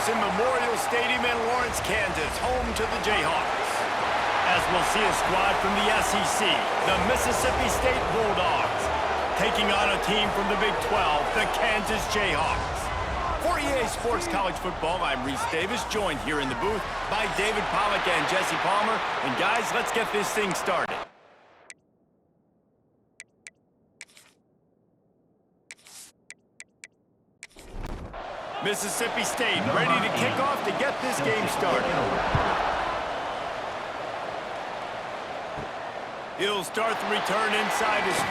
Bulldogs in Memorial Stadium in Lawrence, Kansas, home to the Jayhawks. As we'll see a squad from the SEC, the Mississippi State Bulldogs, taking on a team from the Big 12, the Kansas Jayhawks. For EA Sports College Football, I'm Reese Davis, joined here in the booth by David Pollack and Jesse Palmer. And guys, let's get this thing started. Mississippi State ready to kick off to get this game started. He'll start the return inside his 5.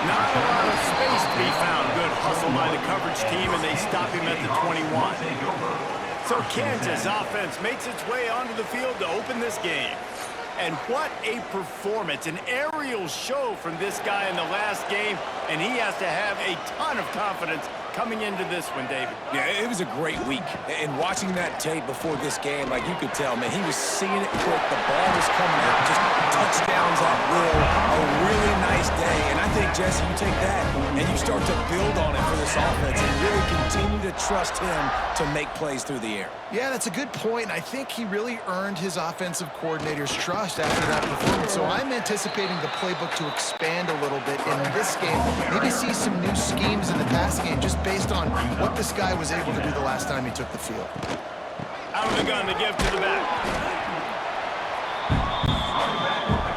Not a lot of space to be found. Good hustle by the coverage team, and they stop him at the 21. So Kansas offense makes its way onto the field to open this game. And what a performance, an aerial show from this guy in the last game, and he has to have a ton of confidence coming into this one, David. Yeah, it was a great week. And watching that tape before this game, like you could tell, man, he was seeing it quick. The ball was coming out, just touchdowns at will. A really nice day. And I think, Jesse, you take that and you start to build on it for this offense and really continue to trust him to make plays through the air. Yeah, that's a good point. I think he really earned his offensive coordinator's trust after that performance. So I'm anticipating the playbook to expand a little bit in this game. Maybe see some new schemes in the passing game just based on what this guy was able to do the last time he took the field. Out of the gun to give to the back.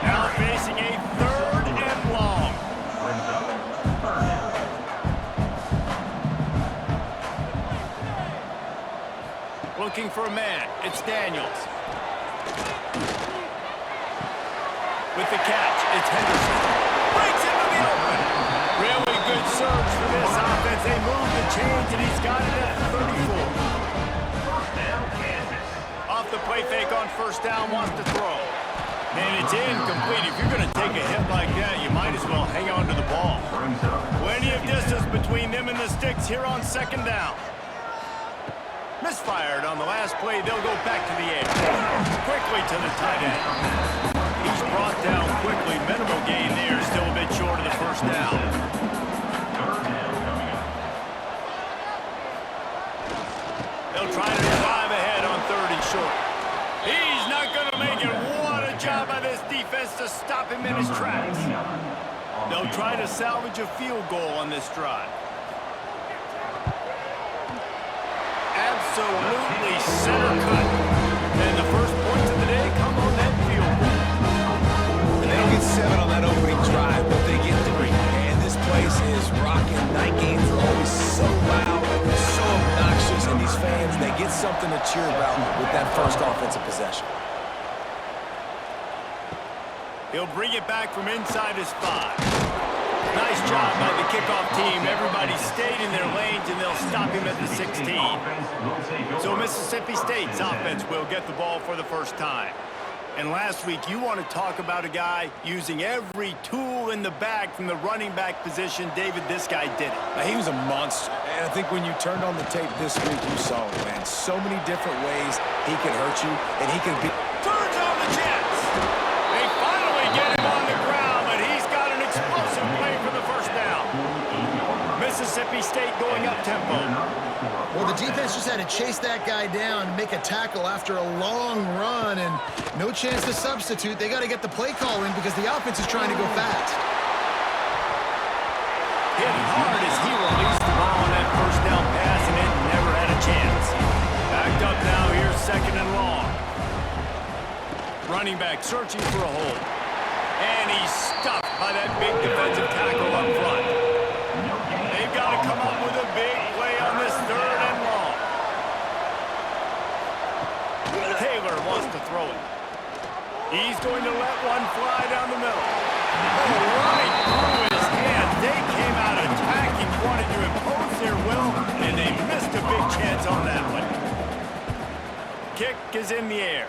Now facing a 3rd and long. Looking for a man. It's Daniels. With the catch, it's Henderson. Breaks into the open. Really good surge for this offense. They move the chains, and he's got it at 34. Off the play fake on 1st down, wants to throw. And it's incomplete. If you're going to take a hit like that, you might as well hang on to the ball. Plenty of distance between them and the sticks here on 2nd down. Misfired on the last play. They'll go back to the air. Quickly to the tight end. He's brought down quickly. Minimal gain there. Still a bit short of the 1st down. They'll try to drive ahead on 3rd and short. He's not going to make it. What a job by this defense to stop him in his tracks. They'll try to salvage a field goal on this drive. Absolutely center cut. And the first points of the day come on that field goal. And they don't get 7 on that opening drive, but they get 3. And this place is rocking. Night games are always so loud, so obnoxious, and these fans, they get something to cheer about with that first offensive possession. He'll bring it back from inside his 5. Nice job by the kickoff team. Everybody stayed in their lanes, and they'll stop him at the 16. So Mississippi State's offense will get the ball for the first time. And last week, you want to talk about a guy using every tool in the bag from the running back position. David, this guy did it. Now, he was a monster. And I think when you turned on the tape this week, you saw it, man. So many different ways he could hurt you, and he could be... Turns on the Jets. They finally get him on the ground, but he's got an explosive play for the 1st down. Mississippi State going up tempo. Well, the defense just had to chase that guy down and make a tackle after a long run, and no chance to substitute. They got to get the play call in because the offense is trying to go fast. Hit hard as he released the ball on that 1st down pass, and it never had a chance. Backed up now, here's 2nd and long. Running back searching for a hole. And he's stuffed by that big defensive tackle up front. They've got to come up with a big play on this 3rd and long. Taylor wants to throw it. He's going to let one fly down the middle. Right through his hands. They came out attacking, wanted to impose their will, and they missed a big chance on that one. Kick is in the air.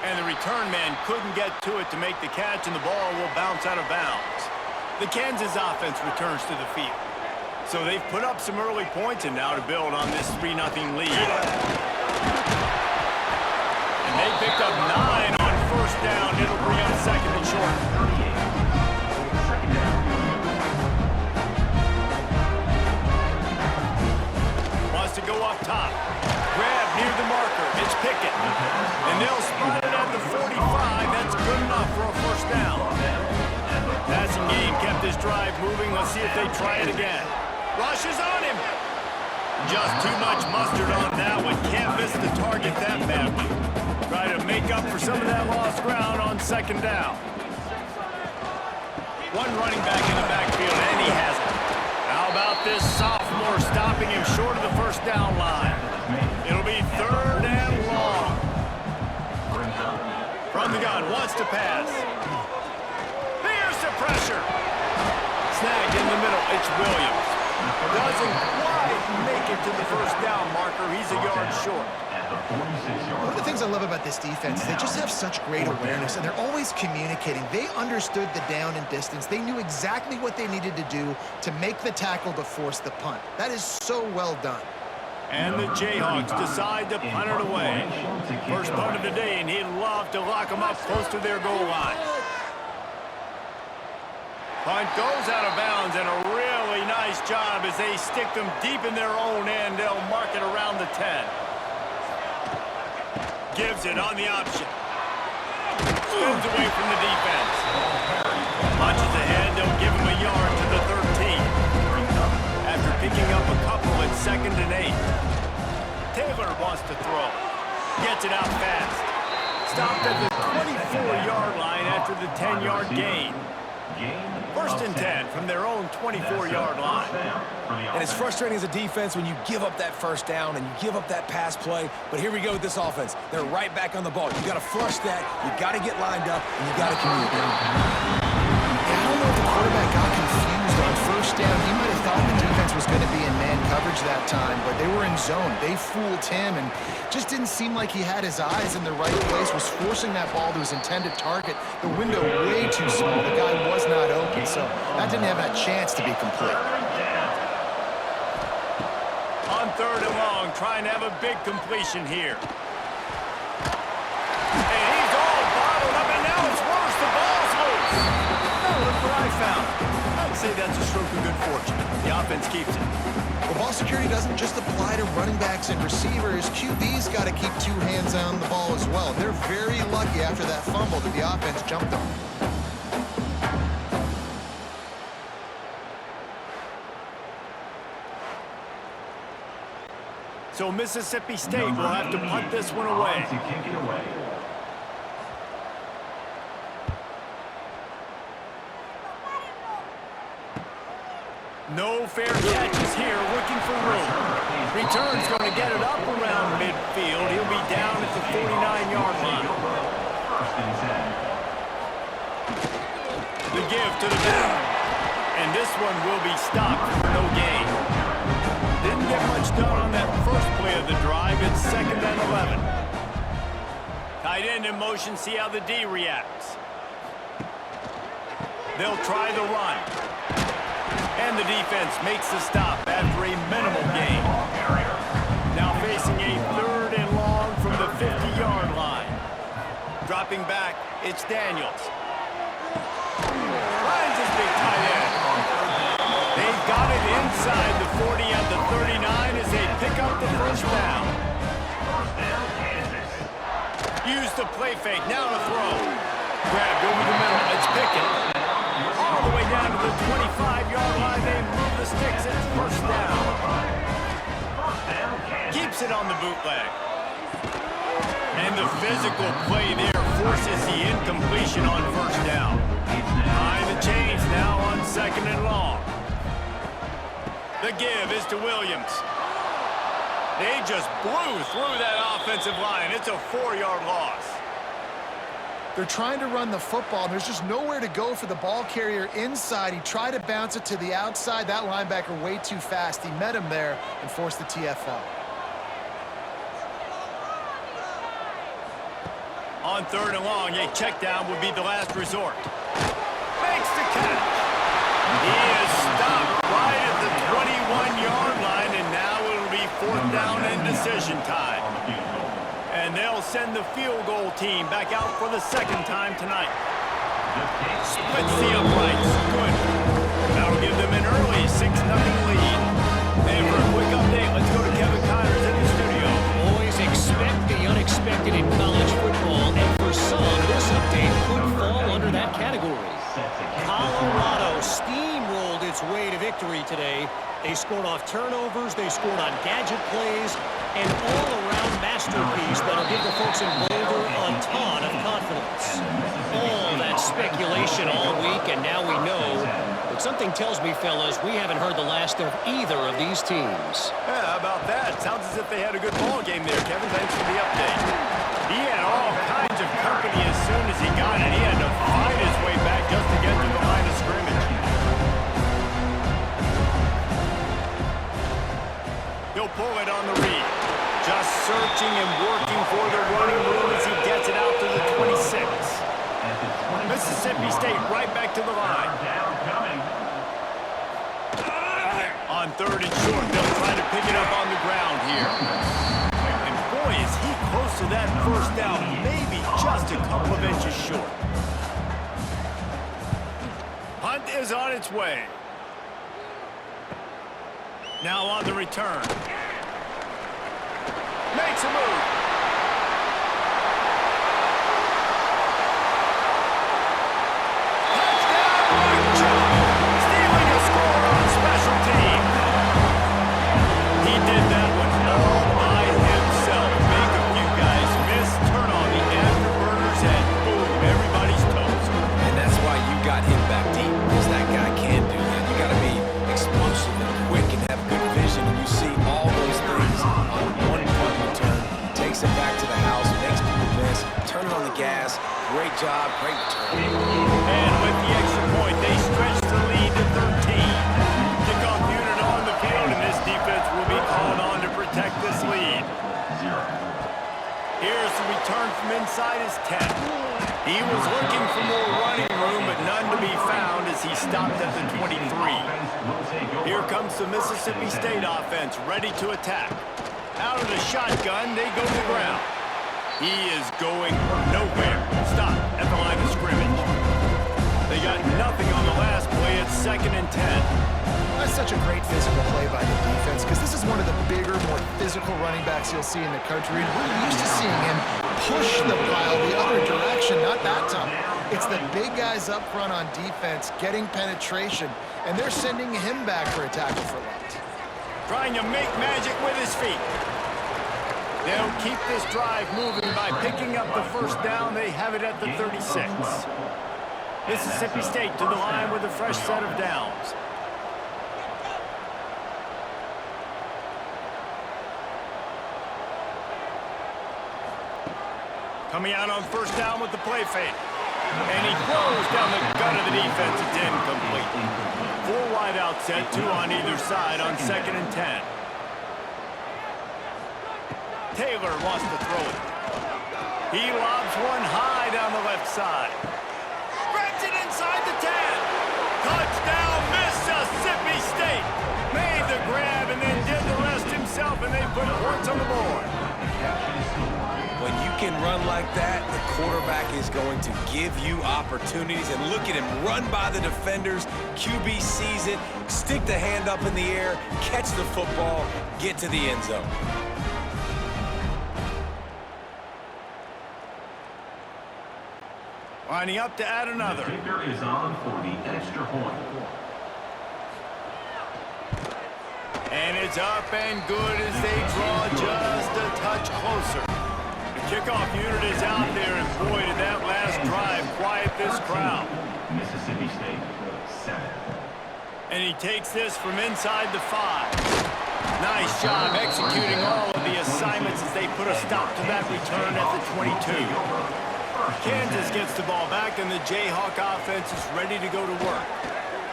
And the return man couldn't get to it to make the catch, and the ball will bounce out of bounds. The Kansas offense returns to the field. So they've put up some early points, and now to build on this 3-0 lead. And they picked up 9 on 1st down. It'll bring up 2nd and short. Wants to go up top. kick it. And they'll spot it at the 45. That's good enough for a first down. Passing game kept his drive moving. Let's see if they try it again. Rushes on him. Just too much mustard on that one. Can't miss the target that badly. Try to make up for some of that lost ground on second down. One running back in the backfield, and he has it. How about this sophomore stopping him short of the first down line? It'll be third and long. From the gun, wants to pass. Here's the pressure. Snagged in the middle, it's Williams. Doesn't quite make it to the first down marker. He's a yard short. One of the things I love about this defense is they just have such great awareness, and they're always communicating. They understood the down and distance. They knew exactly what they needed to do to make the tackle to force the punt. That is so well done. And the Jayhawks decide to punt it away. First punt of the day, and he'd love to lock them up close to their goal line. Punt goes out of bounds, and a really nice job as they stick them deep in their own end. They'll mark it around the 10. Gives it on the option. Spins away from the defense. Punches ahead, they'll give him a yard to the 13. After picking up a couple at 2nd and 8. Taylor wants to throw. Gets it out fast. Stopped at the 24-yard line after the 10-yard gain. First and 10 from their own 24-yard line. And it's frustrating as a defense when you give up that first down and you give up that pass play. But here we go with this offense. They're right back on the ball. You got to flush that. You got to get lined up, and you got to communicate. Yeah, I don't know if the quarterback got confused on first down. He might have thought the defense was going to be in man coverage that time, but they were in zone. They fooled him, and just didn't seem like he had his eyes in the right place, was forcing that ball to his intended target. The window way too small. The guy was not open, so that didn't have a chance to be complete. On third and long, trying to have a big completion here. And he's all bottled up, and now it's worse. The ball's loose. Oh, look what I found. I'd say that's a stroke of good fortune. The offense keeps it. Well, ball security doesn't just apply to running backs and receivers. QB's got to keep two hands on the ball as well. They're very lucky after that fumble that the offense jumped on. So Mississippi State will have to punt this one away. No fair catches here, looking for room. Return's going to get it up around midfield. He'll be down at the 49-yard line. The give to the back. And this one will be stopped for no gain. Didn't get much done on that first play of the drive. It's 2nd and 11. Tight end in motion, see how the D reacts. They'll try the run. And the defense makes the stop after a minimal gain. Now facing a third and long from the 50-yard line. Dropping back, it's Daniels. Finds his big tight end. They've got it inside the 40 at the 39 as they pick up the first down. Use the play fake, now to throw. Grabbed over the middle, it's Pickett. All the way down to the 25-yard line, they move the sticks, it's first down. Keeps it on the bootleg. And the physical play there forces the incompletion on first down. Behind the chains now on 2nd and long. The give is to Williams. They just blew through that offensive line. It's a 4-yard loss. They're trying to run the football, and there's just nowhere to go for the ball carrier inside. He tried to bounce it to the outside. That linebacker way too fast. He met him there and forced the TFL. On third and long, a check down would be the last resort. Makes the catch. He is stopped right at the 21-yard line, and now it'll be 4th down and decision time. And they'll send the field goal team back out for the 2nd time tonight. Splits the uprights. Good. That'll give them an early 6-0 lead. And for a quick update, let's go to Kevin Connors in the studio. Always expect the unexpected. victory today. They scored off turnovers, they scored on gadget plays, an all-around masterpiece that'll give the folks in Boulder a ton of confidence. All that speculation all week, and now we know. But something tells me, fellas, we haven't heard the last of either of these teams. Yeah, how about that? Sounds as if they had a good ball game there, Kevin. Thanks for the update. He had all kinds of company as soon as he got it. He had to fight his way back just to get to the line of scrimmage. He'll pull it on the read. Just searching and working for the running room as he gets it out to the 26. Mississippi State right back to the line. On 3rd and short, they'll try to pick it up on the ground here. And boy, is he close to that first down, maybe just a couple of inches short. Punt is on its way. Now on the return. Makes a move. Great job, great return. And with the extra point, they stretch the lead to 13. Kickoff unit on the field, and this defense will be called on to protect this lead. Here's the return from inside his 10. He was looking for more running room, but none to be found as he stopped at the 23. Here comes the Mississippi State offense, ready to attack. Out of the shotgun, they go to the ground. He is going nowhere. Stop at the line of scrimmage. They got nothing on the last play. It's 2nd and 10. That's such a great physical play by the defense because this is one of the bigger, more physical running backs you'll see in the country. And we're used to seeing him push the pile the other direction, not that time. It's the big guys up front on defense getting penetration, and they're sending him back for a tackle for loss. Trying to make magic with his feet. They'll keep this drive moving by picking up the first down. They have it at the 36. Mississippi State to the line with a fresh set of downs. Coming out on first down with the play fake. And he throws down the gut of the defense. It's incomplete. 4 wide out set, 2 on either side on 2nd and 10. Taylor wants to throw it. He lobs one high down the left side. Grabs it inside the 10. Touchdown, Mississippi State. Made the grab and then did the rest himself, and they put points on the board. When you can run like that, the quarterback is going to give you opportunities. And look at him run by the defenders. QB sees it, stick the hand up in the air, catch the football, get to the end zone. Lining up to add another. The kicker is on for the extra point. And it's up and good as they draw just a touch closer. The kickoff unit is out there, and boy, did that last drive quiet this crowd. Mississippi State, 7. And he takes this from inside the 5. Nice job executing all of the assignments as they put a stop to that return at the 22. Kansas gets the ball back, and the Jayhawk offense is ready to go to work.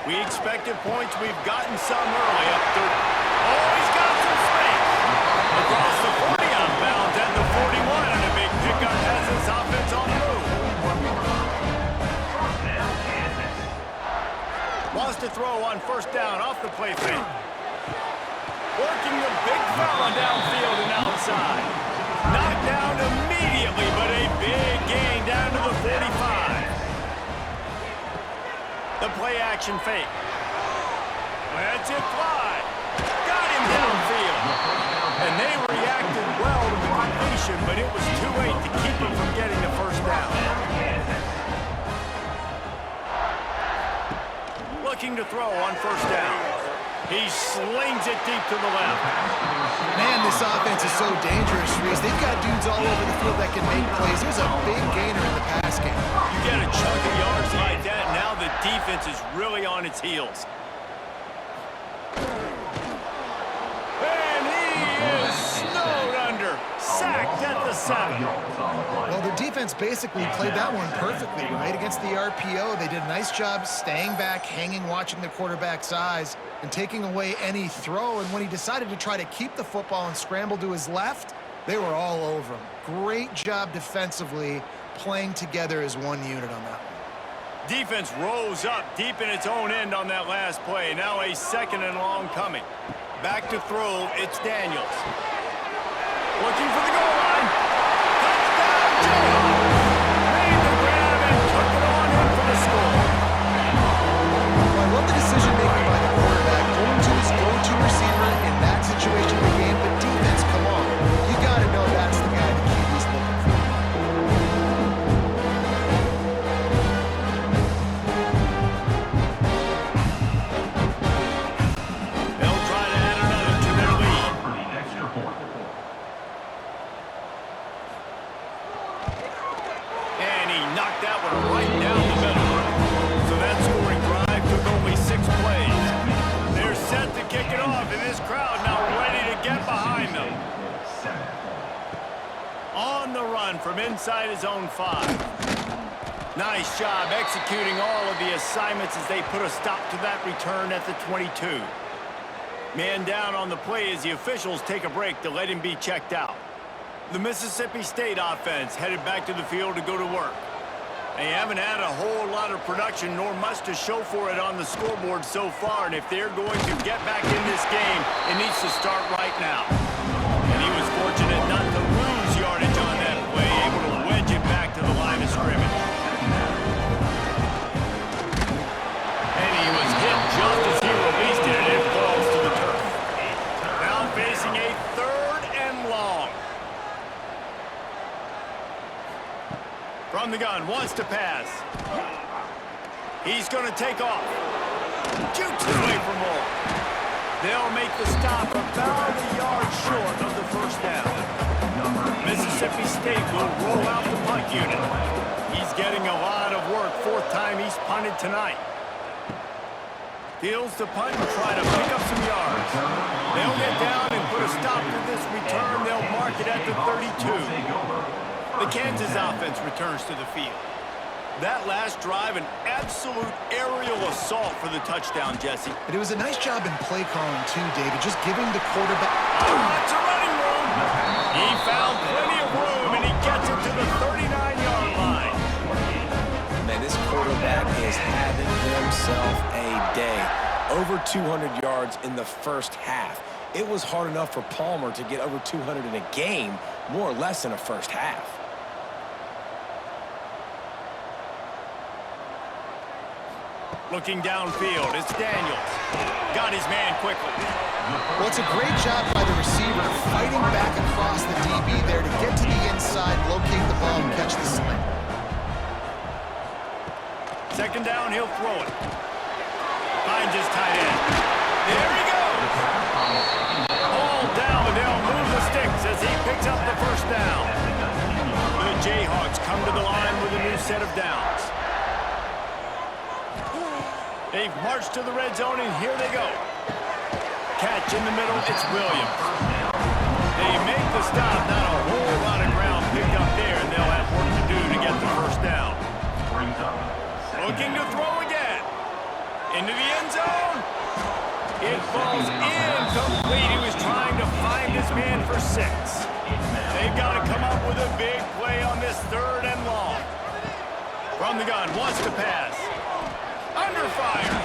We expected points. We've gotten some early up there. Oh, he's got some space. Across the 40 out of bounds at the 41, and a big pickup has this offense on the move. Wants to throw on first down off the play fake. Working the big fella downfield and outside. Knocked down immediately, but a big gain down to the 45. The play action fake. Lets it fly. Got him downfield. And they reacted well to the completion, but it was too late to keep him from getting the first down. Looking to throw on first down. He slings it deep to the left. Man, this offense is so dangerous, Reese. They've got dudes all over the field that can make plays. There's a big gainer in the pass game. You get a chunk of yards like that, now the defense is really on its heels. And he is snowed under. Sacked at the 7. Well, the defense basically played that one perfectly, right? Against the RPO, they did a nice job staying back, hanging, watching the quarterback's eyes, and taking away any throw. And when he decided to try to keep the football and scramble to his left, they were all over him. Great job defensively, playing together as one unit on that one. Defense rose up deep in its own end on that last play. Now a 2nd and long coming. Back to throw, it's Daniels. Looking for the goal line. Touchdown, Jayhawks! Made the grab and took it on in for the score. Well, I love the decision-making by the quarterback, going to his go-to receiver in that situation of the game. But defense, come on. You got to know that's the guy the QB's looking for. They'll try to add another to their lead. For the extra point. And he knocked that one right down the middle. So that scoring drive took only 6 plays. They're set to kick it off, and this crowd now ready to get behind them. On the run from inside his own 5. Nice job executing all of the assignments as they put a stop to that return at the 22. Man down on the play as the officials take a break to let him be checked out. The Mississippi State offense headed back to the field to go to work. They haven't had a whole lot of production nor much to show for it on the scoreboard so far, and if they're going to get back in this game, it needs to start right now. And he was fortunate not to lose yardage on that play, able to wedge it back to the line of scrimmage. And he was hit just as he released it, and it falls to the turf. Now facing a 3rd and long. From the gun, wants to pass. He's going to take off. Jukes away from more. They'll make the stop about a yard short of the 1st down. Mississippi State will roll out the punt unit. He's getting a lot of work, 4th time he's punted tonight. Fields the punt and try to pick up some yards. They'll get down and put a stop to this return. They'll mark it at the 32. The Kansas offense returns to the field. That last drive, an absolute aerial assault for the touchdown, Jesse. But it was a nice job in play calling, too, David, just giving the quarterback... Lots of running room. He found plenty of room, and he gets it to the 39-yard line. Man, this quarterback is having himself a day. Over 200 yards in the 1st half. It was hard enough for Palmer to get over 200 in a game, more or less in a 1st half. Looking downfield, it's Daniels. Got his man quickly. Well, it's a great job by the receiver fighting back across the DB there to get to the inside, locate the ball, and catch the slant. 2nd down, he'll throw it. Finds his tight end. There he goes. All down, and they'll move the sticks as he picks up the 1st down. The Jayhawks come to the line with a new set of downs. They've marched to the red zone, and here they go. Catch in the middle, it's Williams. They make the stop, not a whole lot of ground picked up there, and they'll have work to do to get the 1st down. Looking to throw again. Into the end zone. It falls incomplete. He was trying to find his man for 6. They've got to come up with a big play on this 3rd and long. From the gun, wants to pass. Under fire.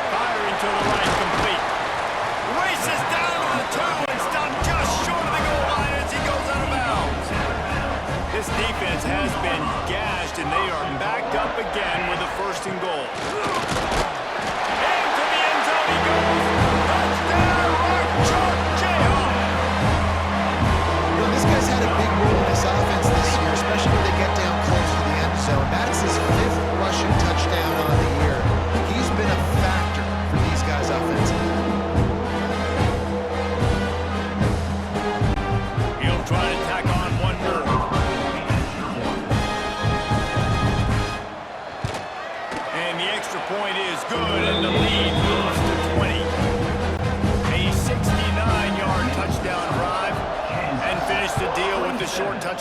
Firing to the right, complete. Races down to the 2 and stopped just short of the goal line as he goes out of bounds. This defense has been gashed, and they are backed up again with a 1st and goal. Into the end zone he goes. Touchdown, Mark Jayhawks. You know, this guy's had a big role in this offense this year, especially when they get down close to the end zone. That's his 5th rushing touchdown on the year. He's been a factor for these guys offensively.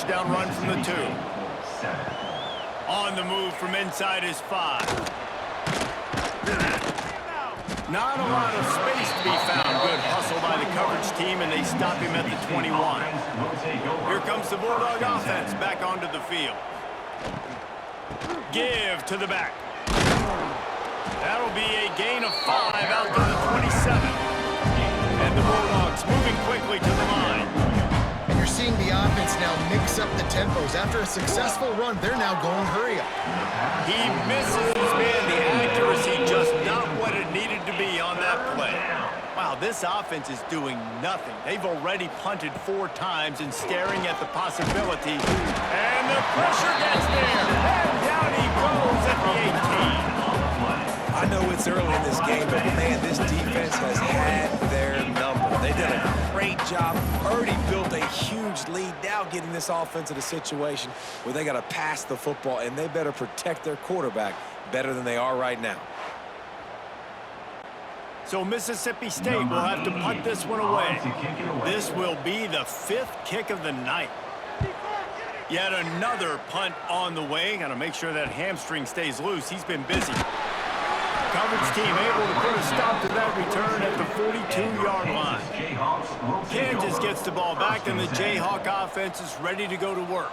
touchdown run from the 2. On the move from inside his 5. Not a lot of space to be found. Good hustle by the coverage team, and they stop him at the 21. Here comes the Bulldog offense back onto the field. Give to the back. That'll be a gain of 5 out to the 27. And the Bulldogs moving quickly to the line. And you're seeing the offense now mix up the tempos. After a successful run, they're now going hurry up. He misses his man. The accuracy just not what it needed to be on that play. Wow, this offense is doing nothing. They've already punted 4 times and staring at the possibility. And the pressure gets there. And down he goes at the 18. I know it's early in this game, but man, this defense has had their number. They did a great job, already built a huge lead, now getting this offense in a situation where they got to pass the football, and they better protect their quarterback better than they are right now. So Mississippi State will have to punt this one away. This will be the 5th kick of the night. Yet another punt on the way. Got to make sure that hamstring stays loose. He's been busy. Coverage team able to put a stop to that return at the 42-yard line. Kansas gets the ball back, and the Jayhawk offense is ready to go to work.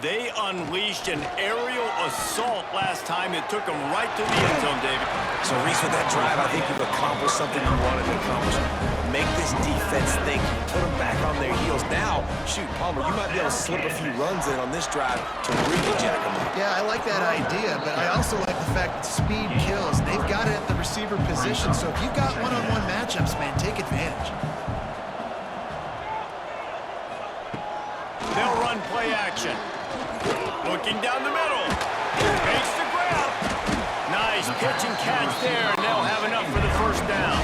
They unleashed an aerial assault last time. It took them right to the end zone, David. So, Reese, with that drive, I think you've accomplished something you wanted to accomplish. Make this defense think, put them back on their heels. Now, shoot, Palmer, you might be able to slip a few runs in on this drive to really jack them up. Yeah, I like that idea, but I also like the fact that speed kills. They've got it at the receiver position, so if you've got one-on-one matchups, man, take advantage. They'll run play action. Looking down the middle. Makes the grab. Nice pitch and catch there, and they'll have enough for the first down.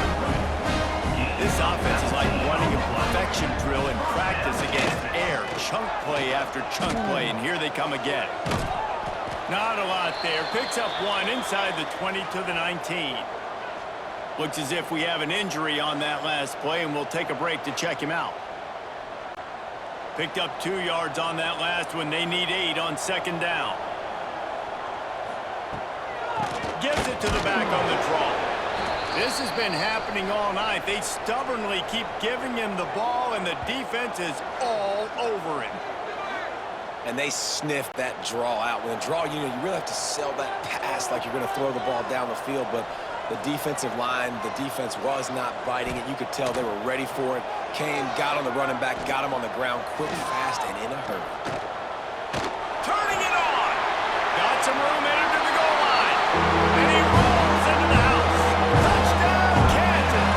This offense is like running a perfection drill in practice against air. Chunk play after chunk play, and here they come again. Not a lot there. Picks up 1 inside the 20 to the 19. Looks as if we have an injury on that last play, and we'll take a break to check him out. Picked up 2 yards on that last one. They need 8 on second down. Gives it to the back on the draw. This has been happening all night. They stubbornly keep giving him the ball, and the defense is all over him. And they sniffed that draw out. When a draw, you really have to sell that pass like you're going to throw the ball down the field, but the defensive line, the defense was not biting it. You could tell they were ready for it. Came, got on the running back, got him on the ground quick, fast, and in a hurry. Turning it on. Got some room headed to the goal line. And he rolls into the house. Touchdown, Kansas.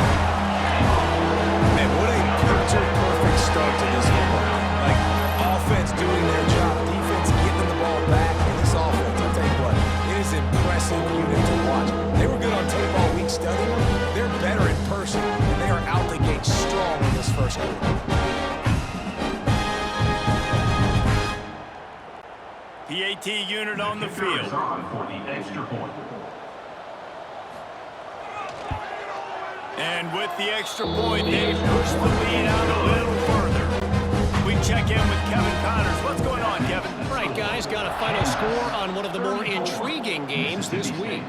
Man, what a picture-perfect start to this football. Like, offense doing their job, defense getting the ball back, and this offense, I'll tell you what, it is impressive unit to watch. They were good on tape all week studying them. They're better in person, and they are out the gate strong in this first quarter. PAT unit on the field. And with the extra point, they push the lead out a little further. We check in with Kevin Connors. What's going on, Kevin? All right, guys, got a final score on one of the more intriguing games this week.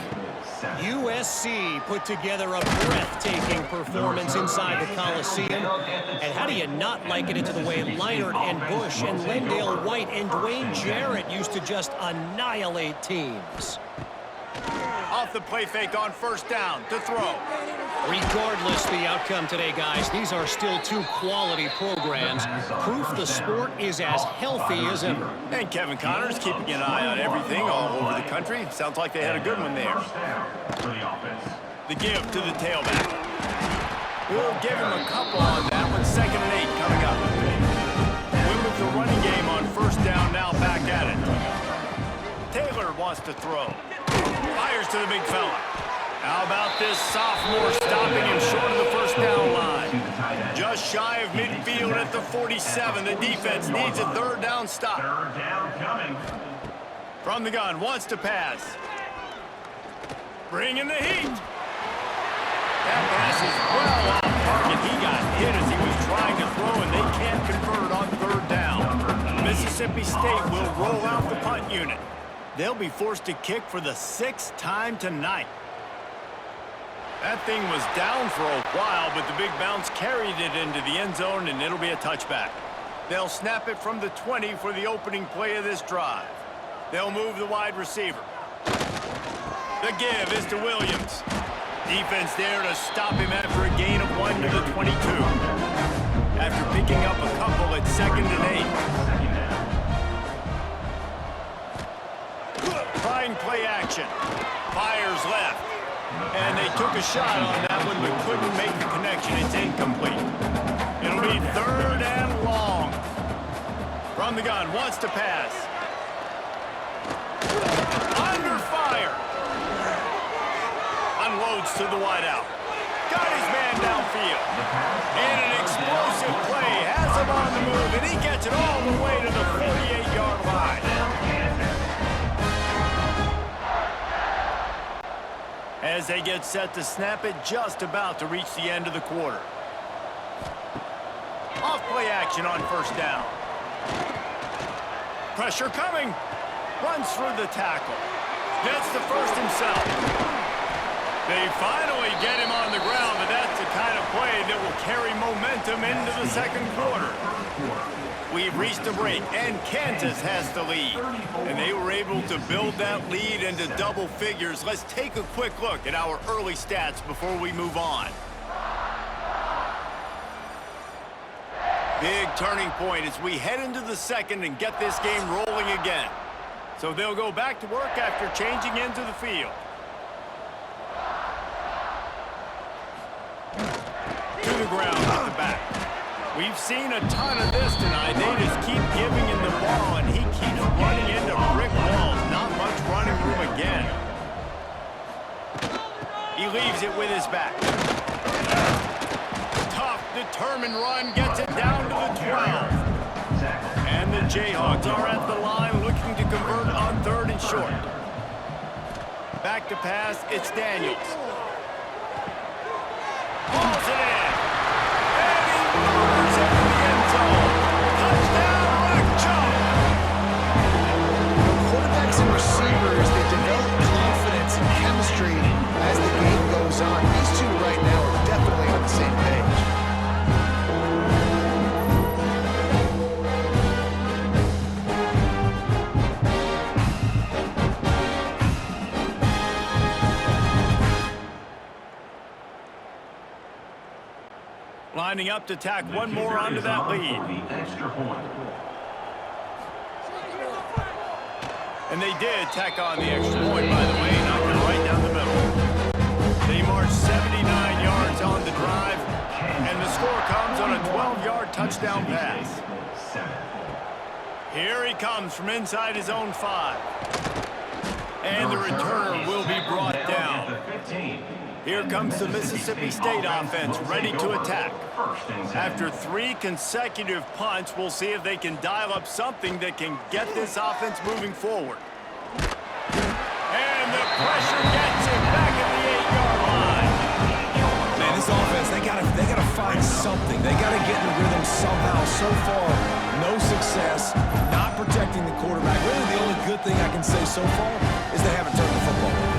USC put together a breathtaking performance inside the Coliseum. And how do you not like it into the way Leinart and Bush and Lendale White and Dwayne Jarrett used to just annihilate teams? Off the play fake on first down to throw. Regardless the outcome today, guys, these are still 2 quality programs. Proof the sport is as healthy as ever. And Kevin Connors keeping an eye on everything all over the country. Sounds like they had a good one there. The give to the tailback. We'll give him a couple on that one. 2nd and 8 coming up. Win with the running game on first down, now back at it. Taylor wants to throw. Fires to the big fella. How about this sophomore stopping him short of the first down line? Just shy of midfield at the 47. The defense needs a 3rd down stop. From the gun, wants to pass. Bringing the heat. That pass is well off target. He got hit as he was trying to throw, and they can't convert on 3rd down. Mississippi State will roll out the punt unit. They'll be forced to kick for the 6th time tonight. That thing was down for a while, but the big bounce carried it into the end zone, and it'll be a touchback. They'll snap it from the 20 for the opening play of this drive. They'll move the wide receiver. The give is to Williams. Defense there to stop him after a gain of 1 to the 22. After picking up a couple at 2nd and 8. Trying play action. Fires left. And they took a shot on that one, but couldn't make the connection. It's incomplete. It'll be 3rd and long. From the gun, wants to pass. Under fire. Unloads to the wideout. Got his man downfield. And an explosive play. Has him on the move, and he gets it all the way to the 48-yard line. As they get set to snap it, just about to reach the end of the quarter. Off play action on 1st down. Pressure coming. Runs through the tackle. Gets the first himself. They finally get him on the ground, but that's the kind of play that will carry momentum into the 2nd quarter. We've reached a break, and Kansas has the lead. And they were able to build that lead into double figures. Let's take a quick look at our early stats before we move on. Big turning point as we head into the 2nd and get this game rolling again. So they'll go back to work after changing into the field. To the ground at the back. We've seen a ton of this tonight. They just keep giving him the ball, and he keeps running into brick walls. Not much running room again. He leaves it with his back. Tough, determined run gets it down to the 12. And the Jayhawks are at the line looking to convert on 3rd and short. Back to pass, it's Daniels. Pulls it in. And he roars into the end zone. Touchdown, Rick Chubb. Quarterbacks and receivers, they develop confidence and chemistry as the game goes on. These two right now are definitely on the same page. Lining up to tack one more onto that lead. And they did tack on the extra point, by the way, knocking it right down the middle. They marched 79 yards on the drive, and the score comes on a 12-yard touchdown pass. Here he comes from inside his own 5. And the returner will be brought down. Here comes the Mississippi State offense ready to attack. After 3 consecutive punts, we'll see if they can dial up something that can get this offense moving forward. And the pressure gets him back at the 8-yard line. Man, this offense, they gotta find something. They gotta get in the rhythm somehow. So far, no success, not protecting the quarterback. Really, the only good thing I can say so far is they haven't turned the football over.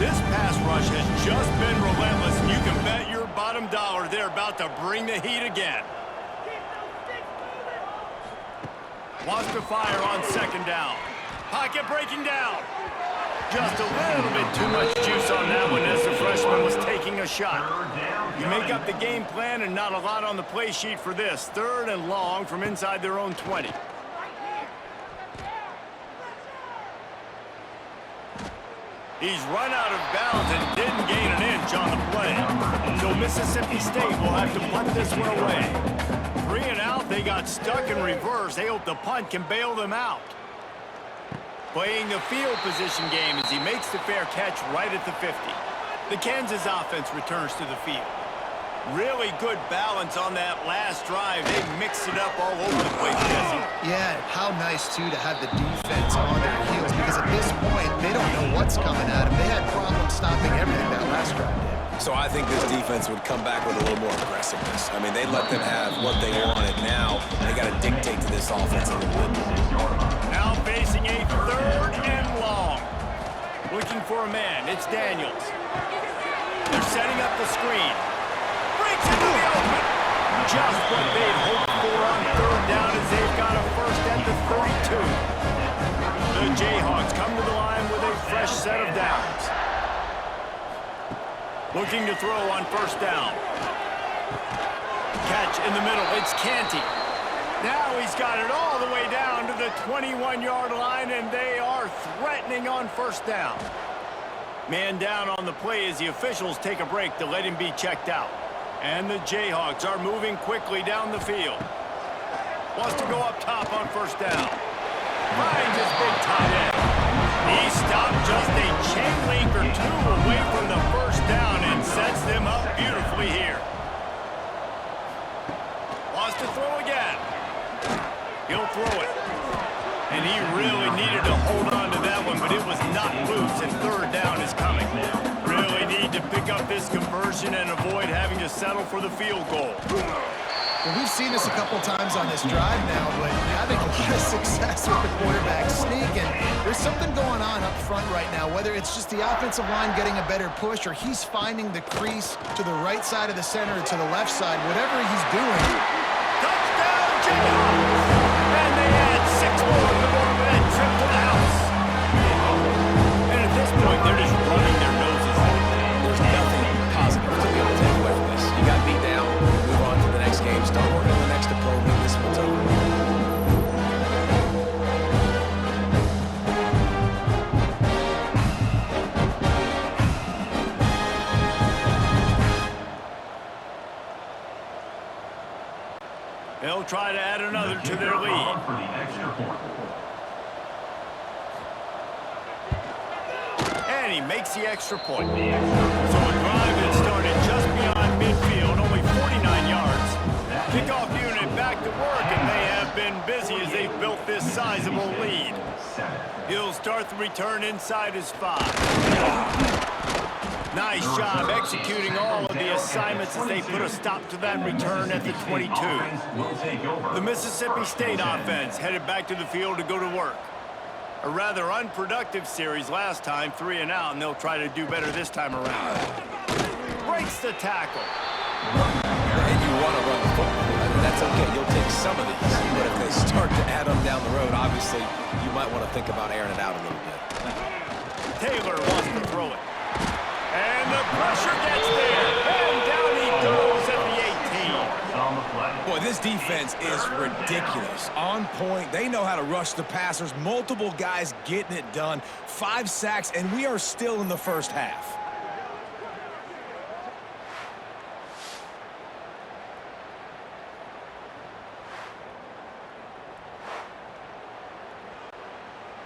This pass rush has just been relentless, and you can bet your bottom dollar they're about to bring the heat again. Wants to fire on 2nd down. Pocket breaking down. Just a little bit too much juice on that one as the freshman was taking a shot. You make up the game plan and not a lot on the play sheet for this. 3rd and long from inside their own 20. He's run out of bounds and didn't gain an inch on the play. So Mississippi State will have to punt this one away. 3 and out, they got stuck in reverse. They hope the punt can bail them out. Playing the field position game as he makes the fair catch right at the 50. The Kansas offense returns to the field. Really good balance on that last drive. They mixed it up all over the place, Jesse. Yeah, how nice, too, to have the defense on their heels, because at this point, they don't know what's coming at them. They had problems stopping everything that last drive did. So I think this defense would come back with a little more aggressiveness. I mean, they let them have what they wanted. Now they got to dictate to this offense a little bit. Now facing a 3rd and long. Looking for a man. It's Daniels. They're setting up the screen. Breaks into the open. Just what they'd hoped for on 3rd down as they've got a first at the 32. The Jayhawks come to the line with a fresh set of downs. Looking to throw on 1st down. Catch in the middle. It's Canty. Now he's got it all the way down to the 21-yard line, and they are threatening on 1st down. Man down on the play as the officials take a break to let him be checked out. And the Jayhawks are moving quickly down the field. Wants to go up top on 1st down. Finds his big tight end. He stopped just a chain link or 2 away from the 1st down and sets them up beautifully here. Wants to throw again. He'll throw it. And he really needed to hold on to that one, but it was not loose, and 3rd down is coming. Really need to pick up this conversion and avoid having to settle for the field goal. Well, we've seen this a couple times on this drive now, but having a lot of success with the quarterback sneak, and there's something going on up front right now, whether it's just the offensive line getting a better push or he's finding the crease to the right side of the center or to the left side, whatever he's doing. Touchdown, Jayhawks! And they add 6 more to the board with that trip to the house. And at this point, they're just running their noses at it. There's nothing positive to be able to take away from this. You got beat down, move on to the next game, start working on the next opponent. This one's over. They'll try to add another to their lead. For the extra point. And he makes the extra point. So a drive that started just beyond midfield, only 49 yards. Kickoff unit back to work, and they have been busy as they've built this sizable lead. He'll start the return inside his 5. Nice job executing all of the assignments as they put a stop to that return at the 22. The Mississippi State offense headed back to the field to go to work. A rather unproductive series last time, 3 and out, and they'll try to do better this time around. Breaks the tackle. And you want to run the football. I mean, that's okay. You'll take some of these. But if they start to add them down the road, obviously, you might want to think about airing it out a little bit. Taylor wants to throw it. And the pressure gets there. And down he goes at the 18. Boy, this defense is ridiculous. On point. They know how to rush the passers. Multiple guys getting it done. 5 sacks, and we are still in the 1st half.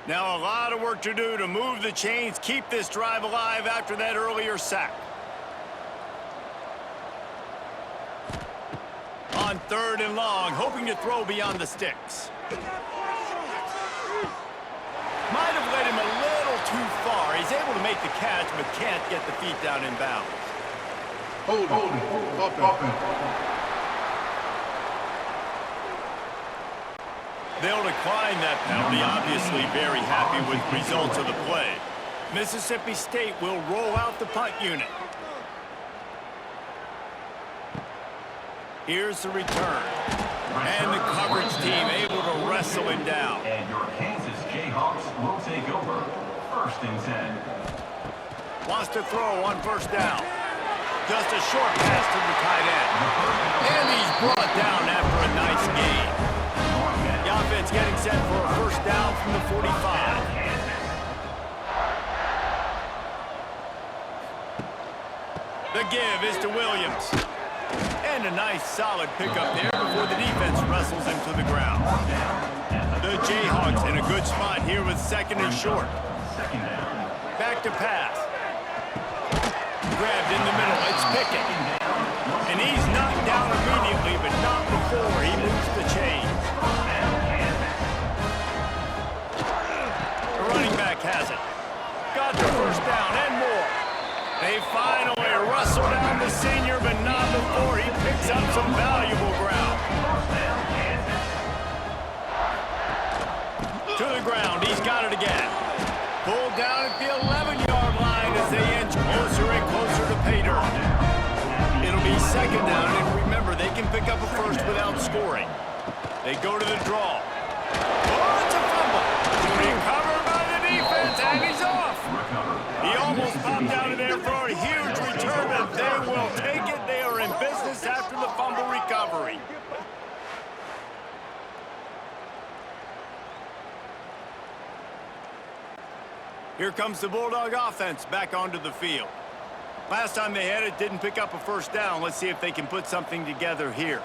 Now a lot of work to do to move the chains, keep this drive alive after that earlier sack. On 3rd and long, hoping to throw beyond the sticks. Might have led him a little too far. He's able to make the catch, but can't get the feet down in bounds. Hold it. They'll decline that penalty, obviously very happy with results of the play. Mississippi State will roll out the punt unit. Here's the return. And the coverage team able to wrestle him down. And your Kansas Jayhawks will take over. 1st and 10. Wants to throw on 1st down. Just a short pass to the tight end. And he's brought down after a nice gain. The offense getting set for a 1st down from the 45. The give is to Williams. And a nice solid pickup there before the defense wrestles him to the ground. The Jayhawks in a good spot here with 2nd and short. Back to pass. Grabbed in the middle. It's Pickett. And he's knocked down immediately, but not before he moves the chains. The running back has it. Got the 1st down and more. They finally wrestled from the senior, but not before he picks up some valuable ground. To the ground, he's got it again. Pulled down at the 11-yard line as they inch closer and closer to pay dirt. It'll be second down, and remember, they can pick up a first without scoring. They go to the draw. Oh, it's a fumble. Recovered by the defense, and he's off. He almost popped out of there for a huge return, and they will take it. They are in business after the fumble recovery. Here comes the Bulldog offense back onto the field. Last time they had it, didn't pick up a first down. Let's see if they can put something together here.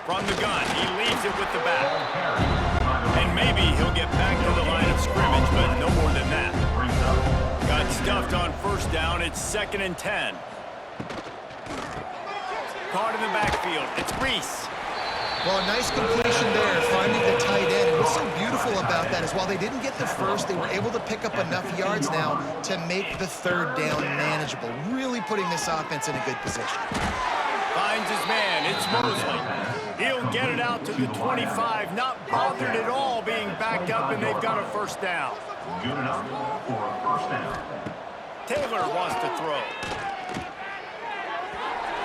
From the gun, he leaves it with the back. And maybe he'll get back to the line of scrimmage, but no more than that. Got stuffed on first down. It's 2nd and 10. Caught in the backfield. It's Reese. Well, a nice completion there, finding the tight end. And what's so beautiful about that is while they didn't get the first, they were able to pick up enough yards now to make the third down manageable, really putting this offense in a good position. Finds his man. It's Mosley. He'll get it out to the 25, not bothered at all being backed up, and they've got a first down. Good enough for a first down. Taylor wants to throw.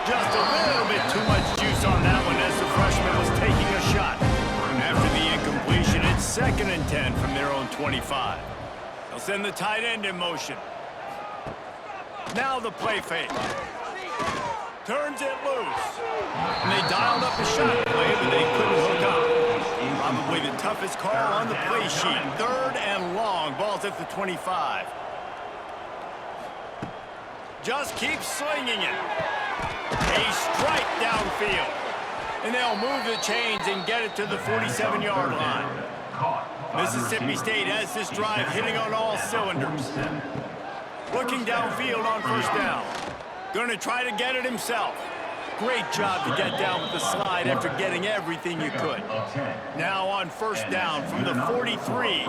Just a little bit too much juice on that one as the freshman was taking a shot. After the incompletion, it's 2nd and 10 from their own 25. They'll send the tight end in motion. Now the play fake. Turns it loose. And they dialed up a shot play, but they couldn't hook up. Probably the toughest call on the play sheet. 3rd and long. Ball's at the 25. Just keep slinging it. A strike downfield. And they'll move the chains and get it to the 47-yard line. Mississippi State has this drive hitting on all cylinders. Looking downfield on first down. Going to try to get it himself. Great job to get down with the slide after getting everything you could. Now on first down from the 43.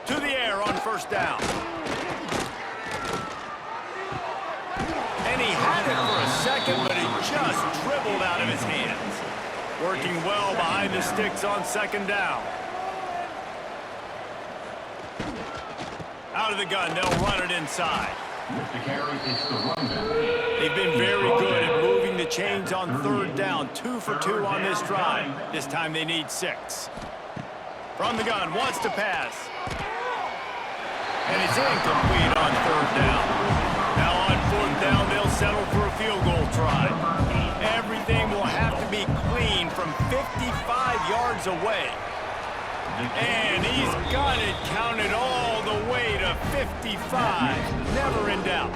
To the air on first down. And he had it for a second, but it just dribbled out of his hands. Working well behind the sticks on second down. Out of the gun, they'll run it inside. They've been very good at moving the chains on third down. 2 for 2 on this drive. This time they need 6. From the gun, wants to pass. And it's incomplete on third down. Now on fourth down, they'll settle for a field goal try. Everything will have to be clean from 55 yards away. And he's got it counted all the way to 55. Never in doubt.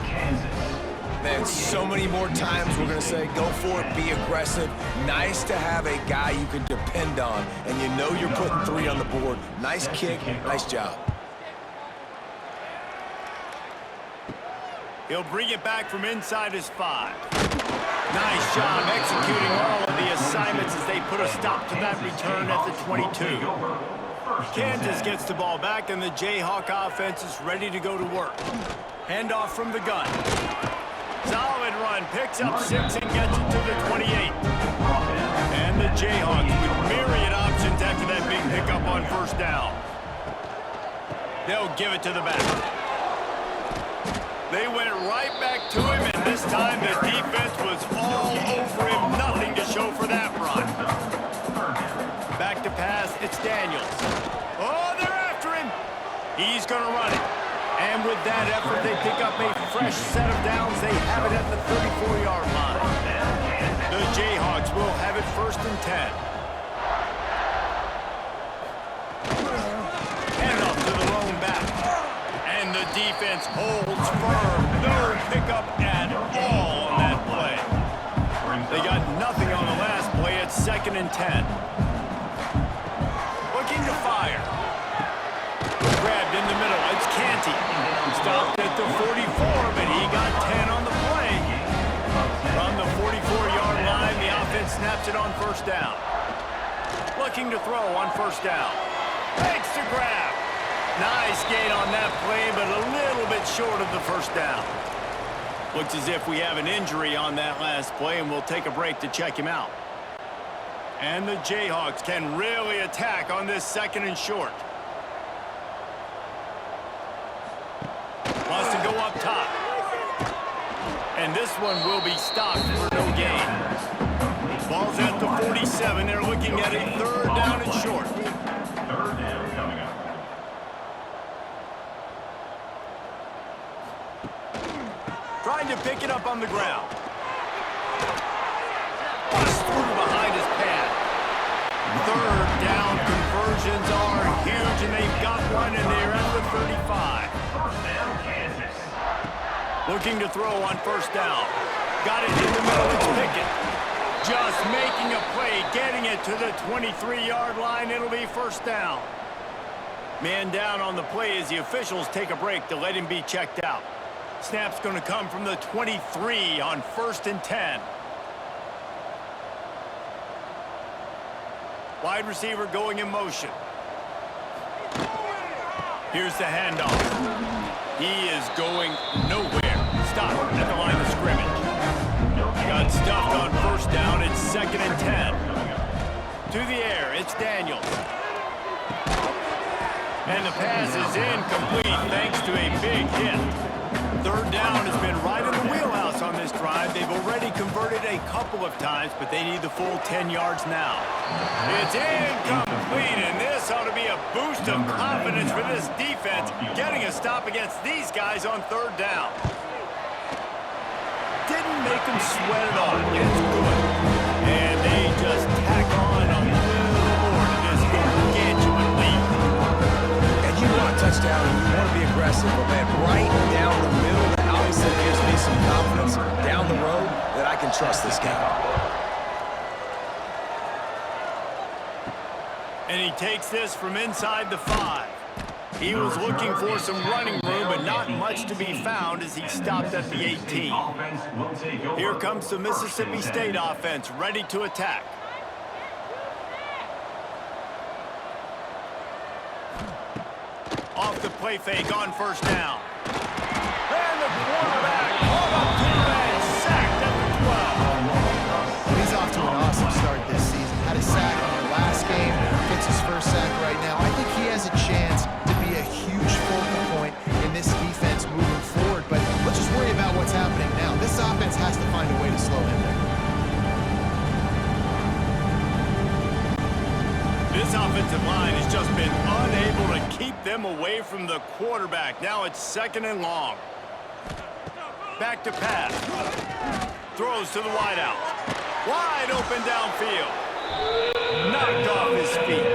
Man, so many more times we're going to say, go for it, be aggressive. Nice to have a guy you can depend on, and you know you're putting 3 on the board. Nice kick, nice job. He'll bring it back from inside his 5. Nice job executing all of the assignments as they put a stop to that return at the 22. Kansas gets the ball back, and the Jayhawk offense is ready to go to work. Handoff from the gun. Solid run, picks up 6 and gets it to the 28. And the Jayhawks with myriad options after that big pickup on first down. They'll give it to the back. They went right back to him, and this time the defense was all over him. Nothing to show for that run. Back to pass, it's Daniels. Oh, they're after him. He's going to run it. And with that effort, they pick up a fresh set of downs. They have it at the 34-yard line. The Jayhawks will have it 1st and 10. Handoff to the lone back. And the defense holds firm. No pickup at all on that play. They got nothing on the last play. It's 2nd and 10. Looking to fire. Grabbed in the middle. It's Canty. Stopped at the 44, but he got 10 on the play. From the 44-yard line, the offense snaps it on first down. Looking to throw on first down. Takes the grab. Nice gain on that play, but a little bit short of the first down. Looks as if we have an injury on that last play, and we'll take a break to check him out. And the Jayhawks can really attack on this 2nd and short. Wants to go up top. And this one will be stopped for no gain. Ball's at the 47. They're looking at a 3rd down and short. 3rd down coming up. Trying to pick it up on the ground. Bust through behind his pad. 3rd down conversions are huge, and they've got one, and they're at the 35. 1st down, Kansas. Looking to throw on 1st down. Got it in the middle. It's Pickett. Just making a play, getting it to the 23-yard line. It'll be 1st down. Man down on the play as the officials take a break to let him be checked out. Snap's going to come from the 23 on 1st and 10. Wide receiver going in motion. Here's the handoff. He is going nowhere. Stop at the line of scrimmage. Got stuffed on 1st down. It's 2nd and 10. To the air, it's Daniels. And the pass is incomplete thanks to a big hit. 3rd down has been right in the wheelhouse on this drive. They've already converted a couple of times, but they need the full 10 yards now. It's incomplete, and this ought to be a boost of confidence for this defense, getting a stop against these guys on 3rd down. Didn't make them sweat it off. It's good. And they just tack on a little more to this gargantuan lead. And you want a touchdown, and you want to be aggressive, but man, right down the middle, that obviously gives me some confidence down the road that I can trust this guy. And he takes this from inside the 5. He was looking for some running room, but not much to be found as he stopped at the 18. Here comes the Mississippi State offense, ready to attack. Off the play fake on 1st down. And the quarterback caught up to and sacked at the 12. He's off to an awesome start this season. Had a sack on the last game. Gets his 1st sack right now. I think he has a chance to be a huge focal point in this defense moving forward. But let's just worry about what's happening now. This offense has to find a way to slow him down. This offensive line has just been unable to keep them away from the quarterback. Now it's 2nd and long. Back to pass. Throws to the wideout. Wide open downfield. Knocked off his feet.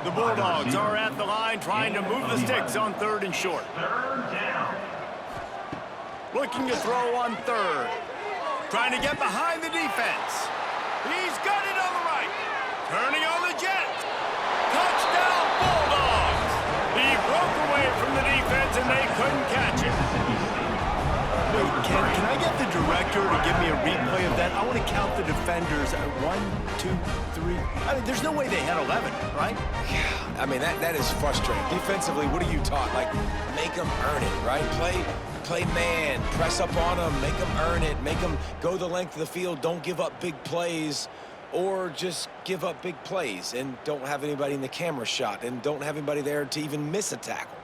The Bulldogs are at the line trying to move the sticks on 3rd and short. 3rd down. Looking to throw on 3rd. Trying to get behind the defense. He's got it on the right. Turning on the jet. Touchdown, Bulldogs. He broke away from the defense and they couldn't catch him. Wait, can I get the director to give me a replay of that? I want to count the defenders. 1, 2, 3. I mean, there's no way they had 11, right? Yeah, I mean, that is frustrating. Defensively, what are you taught? Like, make them earn it, right? Play man, press up on them, make them earn it, make them go the length of the field, don't give up big plays, or just give up big plays and don't have anybody in the camera shot and don't have anybody there to even miss a tackle.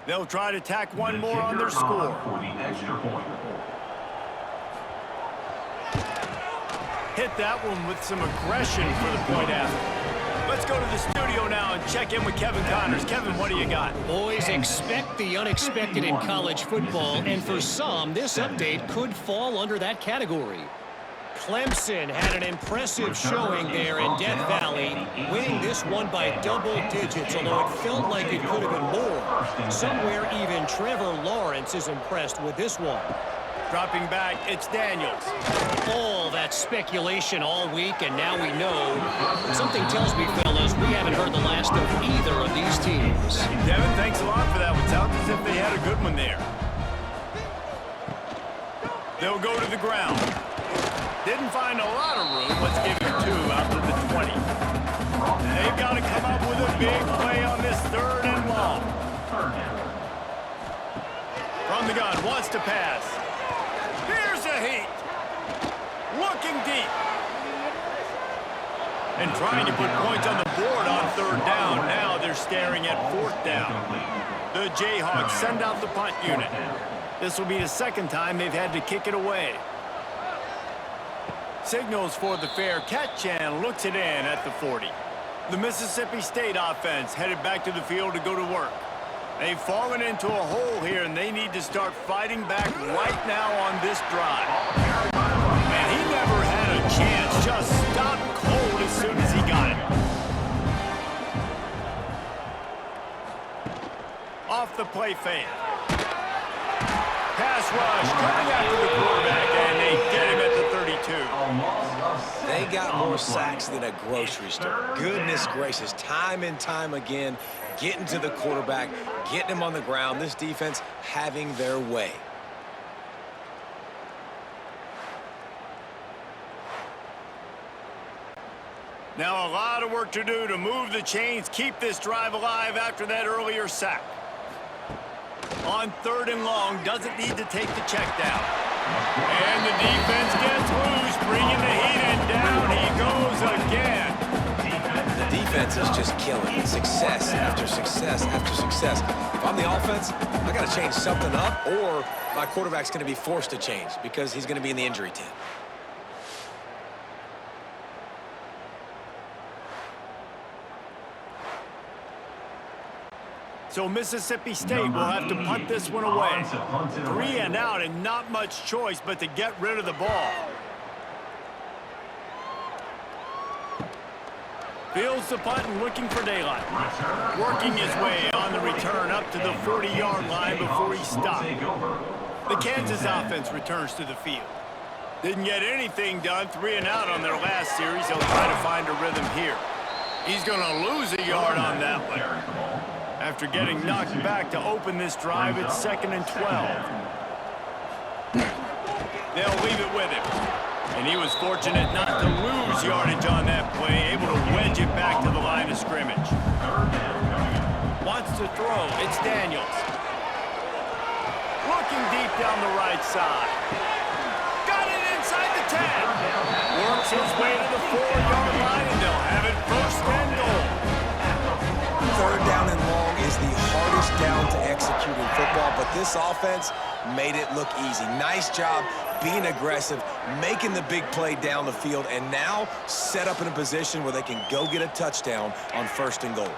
They'll try to tack one more on their score. For the extra point. Hit that one with some aggression for the point after. Let's go to the studio now and check in with Kevin Connors. Kevin, what do you got? Boys, expect the unexpected in college football, and for some, this update could fall under that category. Clemson had an impressive showing there in Death Valley, winning this one by double digits, although it felt like it could have been more. Somewhere even Trevor Lawrence is impressed with this one. Dropping back, it's Daniels. All that speculation all week, and now we know. Something tells me, fellas, we haven't heard the last of either of these teams. Devin, thanks a lot for that one. Sounds as if they had a good one there. They'll go to the ground. Didn't find a lot of room. Let's give him 2 out to the 20. They've got to come up with a big to pass. Here's a heat. Looking deep. And trying to put points on the board on third down. Now they're staring at fourth down. The Jayhawks send out the punt unit. This will be the second time they've had to kick it away. Signals for the fair catch and looks it in at the 40. The Mississippi State offense headed back to the field to go to work. They've fallen into a hole here, and they need to start fighting back right now on this drive. And he never had a chance. Just stopped cold as soon as he got it. Off the play fake. Pass rush coming after the quarterback, and they get him at the 32. They got more sacks than a grocery store. Goodness gracious, time and time again, getting to the quarterback, getting him on the ground. This defense having their way. Now a lot of work to do to move the chains, keep this drive alive after that earlier sack. On third and long, doesn't need to take the check down. And the defense gets loose, bringing the heat, and down he goes again. The defense is just killing it. Success after success after success. If I'm the offense, I got to change something up, or my quarterback's going to be forced to change because he's going to be in the injury tent. So Mississippi State will have to punt this one away. 3 and out, and not much choice but to get rid of the ball. Fields the punt and looking for daylight. Working his way on the return up to the 40-yard line before he stopped. The Kansas offense returns to the field. Didn't get anything done, 3 and out on their last series. They'll try to find a rhythm here. He's going to lose a yard on that one. After getting knocked back to open this drive, it's 2nd and 12. They'll leave it with him. And he was fortunate not to lose yardage on that play, able to wedge it back to the line of scrimmage. Wants to throw, it's Daniels. Looking deep down the right side. Got it inside the 10. Works his way to the 4-yard line, and they'll have it first and goal. Third down and long is the hardest down to execute in football, but this offense made it look easy. Nice job being aggressive, making the big play down the field, and now set up in a position where they can go get a touchdown on 1st and goal.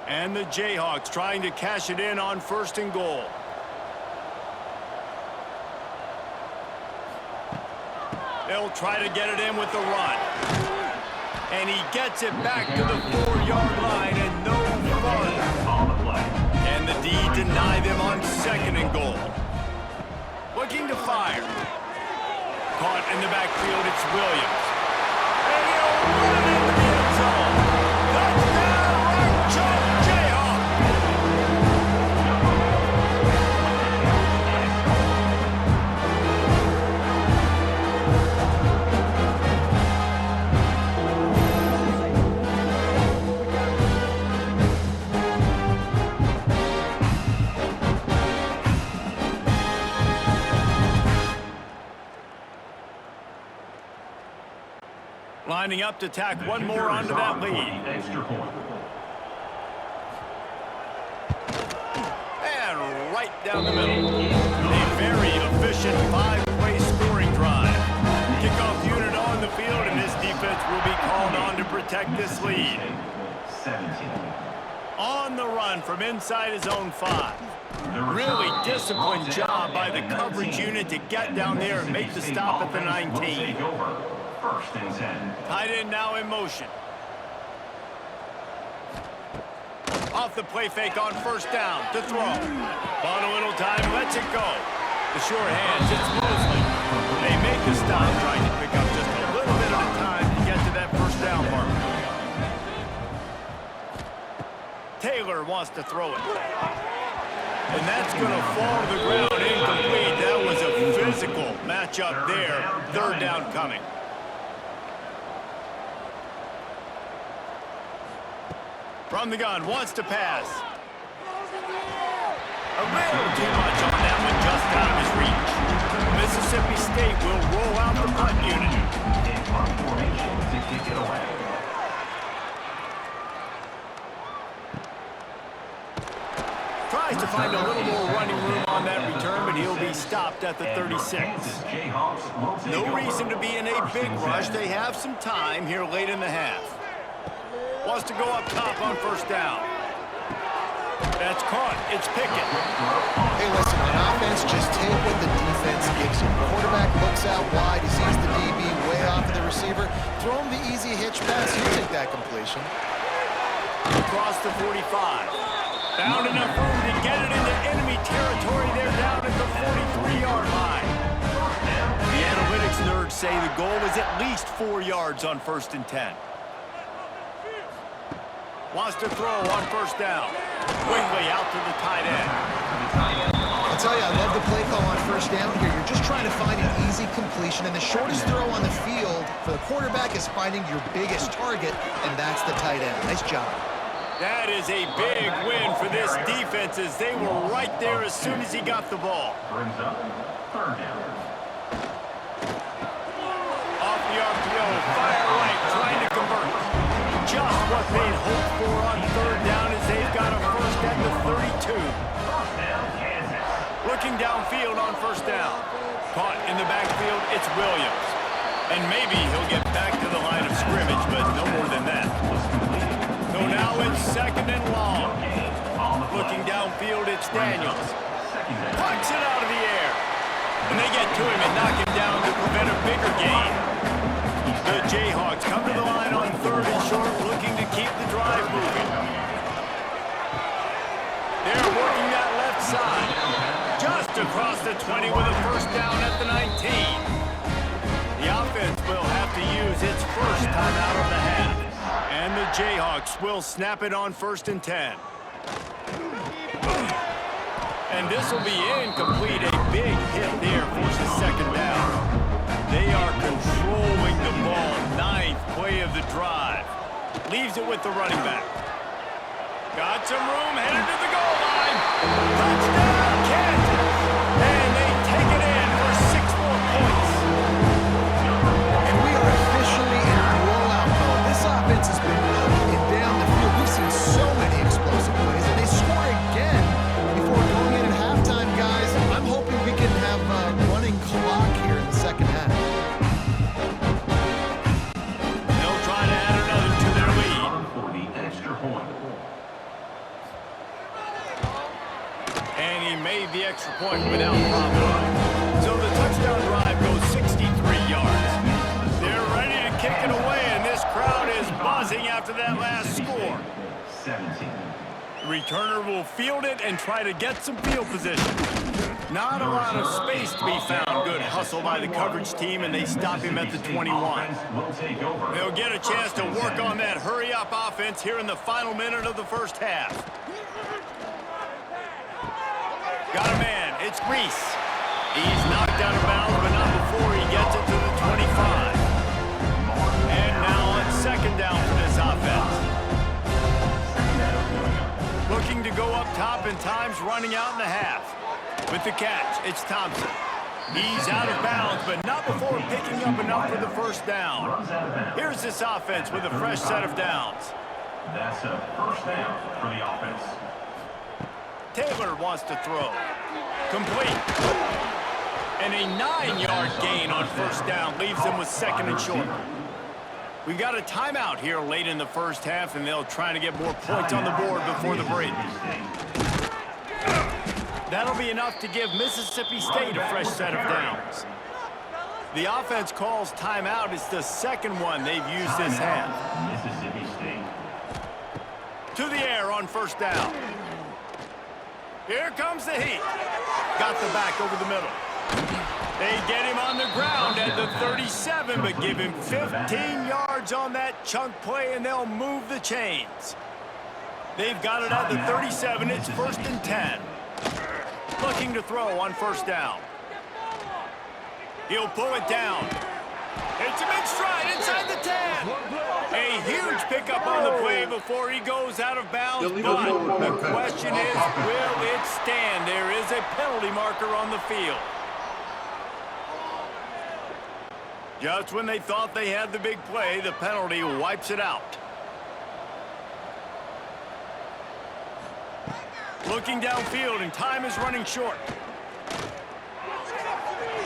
And the Jayhawks trying to cash it in on 1st and goal. They'll try to get it in with the run. And he gets it back to the 4-yard line and no further. And the D deny them on 2nd and goal. Looking to fire. Caught in the backfield, it's Williams. And he'll run it into the end zone. Touchdown, Jayhawks! Lining up to tack one more onto that lead. And right down the middle. A very efficient 5-play scoring drive. Kickoff unit on the field, and this defense will be called on to protect this lead. On the run from inside his own 5. Really disciplined job by the coverage unit to get down there and make the stop at the 19. 1st and 10. Tight end now in motion. Off the play fake on 1st down to throw. Bought a little time, lets it go. The sure hands, it's Mosley. They make the stop, trying to pick up just a little bit of time to get to that 1st down mark. Taylor wants to throw it. And that's going to fall to the ground incomplete. That was a physical matchup there. 3rd down coming. From the gun, wants to pass. A little too much on that one, just out of his reach. Mississippi State will roll out the punt unit. In punt formation to kick it away. Tries to find a little more running room on that return, but he'll be stopped at the 36. No reason to be in a big rush. They have some time here late in the half. Wants to go up top on first down. That's caught. It's Pickett. Hey, listen, on offense, just take what the defense gives you. Quarterback looks out wide. He sees the DB way off of the receiver. Throw him the easy hitch pass. You take that completion. Across the 45. Found enough room to get it into enemy territory. They're down at the 43-yard line. The analytics nerds say the goal is at least 4 yards on 1st and 10. Wants to throw on first down. Quickly out to the tight end. I'll tell you, I love the play call on first down here. You're just trying to find an easy completion, and the shortest throw on the field for the quarterback is finding your biggest target, and that's the tight end. Nice job. That is a big win for this defense as they were right there as soon as he got the ball. Brings up third down. Off the RPO, fire right, trying to convert. Just what they'd hoped for on third down as they've got a first at the 32. Looking downfield on first down. Caught in the backfield, it's Williams. And maybe he'll get back to the line of scrimmage, but no more than that. So now it's second and long. Looking downfield, it's Daniels. Pucks it out of the air. And they get to him and knock him down to prevent a bigger gain. The Jayhawks come to the line on third and short, looking to keep the drive moving. They're working that left side. Just across the 20 with a first down at the 19. The offense will have to use its first timeout of the half. And the Jayhawks will snap it on 1st and 10. And this will be incomplete. A big hit there forces second down. They are controlling the ball. 9th play of the drive. Leaves it with the running back. Got some room, headed to the goal line. Touchdown, Kansas. And they take it in for 6 more points. And we are officially in blowout mode. This offense has been up and down the field. We've seen so many explosive plays, and they score again before going in at halftime, guys. I'm hoping we can have a running clock here in the second half. They'll try to add another to their lead. For the extra point. And he made the extra point without problem. So the touchdown drive goes 63 yards. They're ready to kick it away, and this crowd is buzzing after that last score. 17. The returner will field it and try to get some field position. Not a lot of space to be found. Good hustle by the coverage team, and they stop him at the 21. They'll get a chance to work on that hurry-up offense here in the final minute of the first half. Got a man. It's Reese. He's knocked out of bounds, but not before he gets it to the 25. And now on second down for this offense. Looking to go up top, and time's running out in the half. With the catch, it's Thompson. He's out of bounds, but not before picking up enough for the first down. Here's this offense with a fresh set of downs. That's a first down for the offense. Taylor wants to throw. Complete. And a 9-yard gain on first down leaves them with second and short. We've got a timeout here late in the first half, and they'll try to get more points on the board before the break. That'll be enough to give Mississippi State a fresh set of downs. The offense calls timeout. It's the second one they've used this half. Mississippi State. To the air on first down. Here comes the heat. Got the back over the middle. They get him on the ground at the 37, but give him 15 yards on that chunk play, and they'll move the chains. They've got it at the 37. It's 1st and 10. Looking to throw on first down. He'll pull it down. It's him in stride inside the 10. A huge pickup on the play before he goes out of bounds, Illegal but forward, the offense. question is, will it stand? There is a penalty marker on the field. Just when they thought they had the big play, the penalty wipes it out. Looking downfield, and time is running short.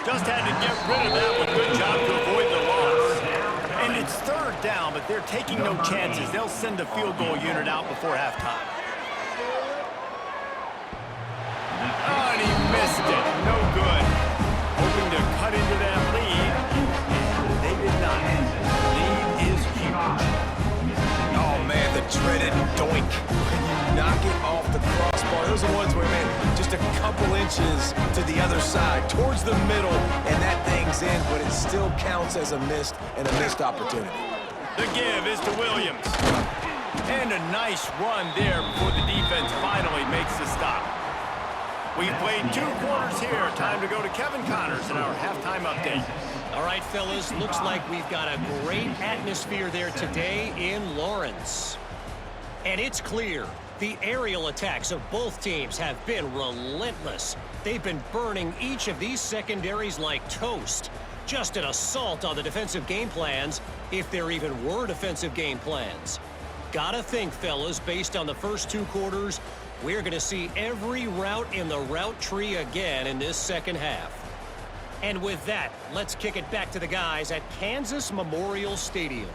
Just had to get rid of that one. Good job to avoid the loss. And it's third down, but they're taking no chances. They'll send the field goal unit out before halftime. Oh, and he missed it. No good. Hoping to cut into that lead. And they did not. Lead is huge. Oh, man, the dreaded doink. When you knock it off the crossbar, those are ones where, man, just a couple inches to the other side, towards the middle, and that thing's in, but it still counts as a missed opportunity. The give is to Williams. And a nice run there before the defense finally makes the stop. We've played 2 quarters here. Time to go to Kevin Connors in our halftime update. All right, fellas, looks like we've got a great atmosphere there today in Lawrence. And it's clear, the aerial attacks of both teams have been relentless. They've been burning each of these secondaries like toast. Just an assault on the defensive game plans, if there even were defensive game plans. Gotta think, fellas, based on the first 2 quarters, we're gonna see every route in the route tree again in this second half. And with that, let's kick it back to the guys at Kansas Memorial Stadium.